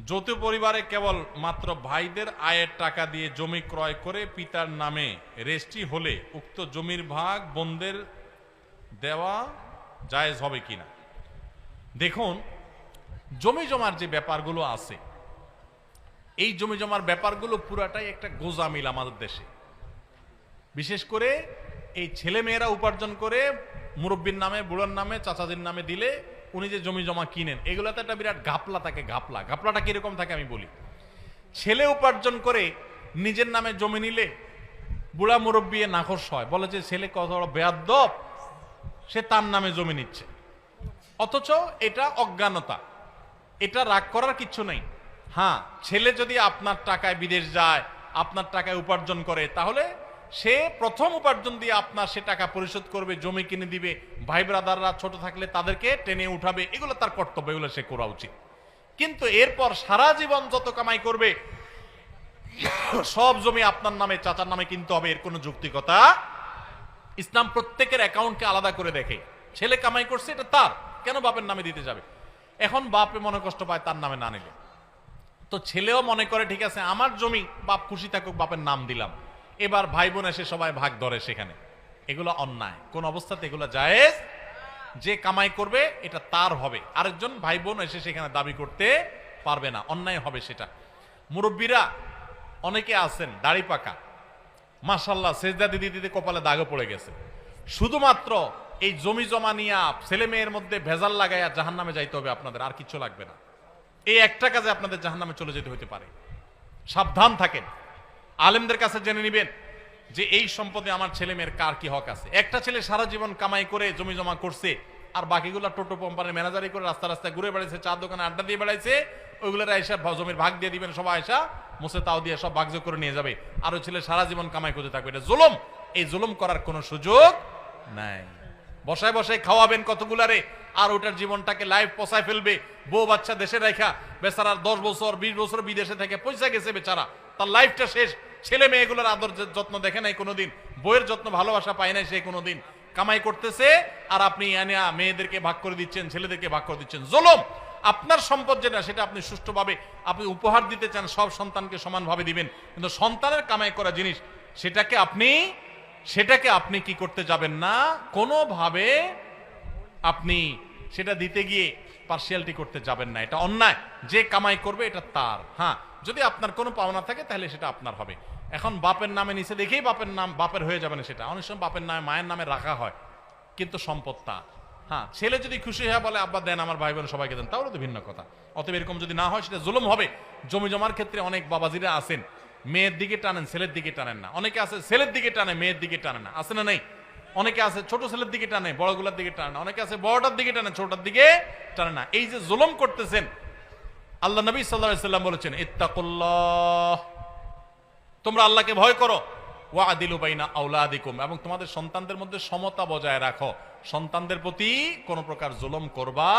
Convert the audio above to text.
যৌথ পরিবারে কেবল মাত্র ভাইদের আয়ের টাকা দিয়ে জমি ক্রয় করে পিতার নামে রেজিস্ট্রি হলে উক্ত জমির ভাগ বোনদের দেওয়া জায়েজ হবে কিনা। দেখুন, জমি জমার যে ব্যাপারগুলো আছে, এই জমি জমার ব্যাপারগুলো পুরাটাই একটা গোজামিল আমাদের দেশে। বিশেষ করে এই ছেলে মেয়েরা উপার্জন করে মুরব্বীর নামে, বুড়োর নামে, চাচাজির নামে দিলে উনি যে জমি জমা কিনেন, এগুলোতে একটা বিরাট ঘাপলা থাকে। ঘাপলাটা কিরকম থাকে আমি বলি। ছেলে উপার্জন করে নিজের নামে জমি নিলে বুড়া মুরব্বী নাখোশ হয়, বলে যে ছেলে কত বড় বেয়াদ্দপ, সে তার নামে জমি নিচ্ছে। অথচ এটা অজ্ঞানতা, এটা রাগ করার কিচ্ছু নেই। হ্যাঁ, ছেলে যদি আপনার টাকায় বিদেশ যায়, আপনার টাকায় উপার্জন করে, তাহলে সে প্রথম উপার্জন দিয়ে আপনার সে টাকা পরিশোধ করবে, জমি কিনে দিবে, ভাই ব্রাদাররা ছোট থাকলে তাদেরকে টেনে উঠাবে, এগুলো তার কর্তব্য, এগুলো সে করা উচিত। কিন্তু এরপর সারা জীবন যত কামাই করবে সব জমি আপনার নামে, চাচার নামে কিনতে হবে, এর কোনো যৌক্তিকতা। ইসলাম প্রত্যেকের অ্যাকাউন্টকে আলাদা করে দেখে। ছেলে কামাই করছে, এটা তার, কেন বাপের নামে দিতে যাবে? এখন বাপে মনে কষ্ট পায় তার নামে না নিলে, তো ছেলেও মনে করে ঠিক আছে আমার জমি, বাপ খুশি থাকুক, বাপের নাম দিলাম। এবার ভাই বোন এসে সবাই ভাগ ধরে সেখানে। এগুলো অন্যায়, কোন অবস্থাতে এগুলো জায়েজ। যে কামাই করবে এটা তার হবে, আরেকজন ভাই বোন এসে সেখানে দাবি করতে পারবে না, অন্যায় হবে সেটা। মুরব্বীরা অনেকে আছেন দাড়ি পাকা, মাশাআল্লাহ, সেজদা দিতে দিতে কপালে দাগও পড়ে গেছে, শুধুমাত্র এই জমি জমা নিয়ে ছেলে মেয়ের মধ্যে ভেজাল লাগাইয়া জাহান্নামে যাইতে হবে আপনাদের, আর কিছু লাগবে না। এই একটা কাজে আপনাদের জাহান্নামে চলে যেতে হতে পারে। সাবধান থাকেন, আলেমদের কাছে জেনে নিবেন যে এই সম্পদে আমার ছেলে মেয়ের কার কি হক আছে। একটা ছেলে সারা জীবন কামাই করে জমি জমা করছে, আর বাকিগুলো টোটো কোম্পানির ম্যানেজারি করে রাস্তা রাস্তায় ঘুরে বেড়াইছে, চার দোকানে আড্ডা দিয়ে বেড়াইছে, ওইগুলোর এসে জমির ভাগ দিয়ে দিবেন, সবাই এসা মুছে তাও দিয়ে সব ভাগযোগ করে নিয়ে যাবে, আর ওই ছেলে সারা জীবন কামাই করতে থাকবে। এটা জুলুম। এই জুলুম করার কোনো সুযোগ নাই। বসায় বসায় খাওয়াবেন কতগুলারে, আর ওটার জীবনটাকে লাইফ পচায় ফেলবে। বউ বাচ্চা দেশে রেখা বেচারার 10 বছর 20 বছর বিদেশে থেকে পয়সা গেছে বেচারা, তার লাইফটা শেষ। ছেলে মেয়েগুলোর আদর যত্ন দেখে নাই কোনোদিন, বইয়ের যত্ন ভালোবাসা পায় নাই সে কোনোদিন। কামাই করতেছে আর আপনি আনিয়া মেয়েদেরকে ভাগ করে দিচ্ছেন, ছেলেদেরকে ভাগ করে দিচ্ছেন। জুলুম। আপনার সম্পদ যেটা, সেটা আপনি সুষ্ঠুভাবে আপনি উপহার দিতে চান, সব সন্তানকে সমানভাবে দিবেন, কিন্তু সন্তানের কামাই করা জিনিস সেটাকে আপনি কি করতে যাবেন না, কোনোভাবে আপনি সেটা দিতে গিয়ে পার্সিয়ালিটি করতে যাবেন না। এটা অন্যায়। যে কামাই করবে এটা তার। হ্যাঁ, যদি আপনার কোনো পাওনা থাকে তাহলে সেটা আপনার হবে। এখন বাপের নামে নিচে দেখেই বাপের নাম বাপের হয়ে যাবে না, সেটা অনেক সময় বাপের নামে মায়ের নামে রাখা হয়, কিন্তু সম্পদ তার। হ্যাঁ, ছেলে যদি খুশি হয়ে বলে আব্বা দেন, আমার ভাই বোন সবাইকে দেন, তাহলে তো ভিন্ন কথা। অতএব এরকম যদি না হয় সেটা জুলুম হবে। জমি জমার ক্ষেত্রে অনেক বাবাজিরা আছেন মেয়ের দিকে টানেন, ছেলের দিকে টানেন না। অনেকে আছে ছেলের দিকে টানে, মেয়ের দিকে টানে না, আছে না? নেই? অনেকে আছে ছোট ছেলের দিকে টানে, বড়গুলোর দিকে টানে না। অনেকে আছে বড়টার দিকে টানে, ছোটটার দিকে টানে না। এই যে জুলুম করতেছেন, আল্লাহ নবী সাল্লাল্লাহু আলাইহি ওয়াসাল্লাম বলেছেন ইত্তাকুল্লাহ, তোমরা আল্লাহকে ভয় করো, ওয়াদিলু বাইনা আওলাদিকুম, এবং তোমাদের সন্তানদের মধ্যে সমতা বজায় রাখো। সন্তানদের প্রতি কোন প্রকার জুলুম করবা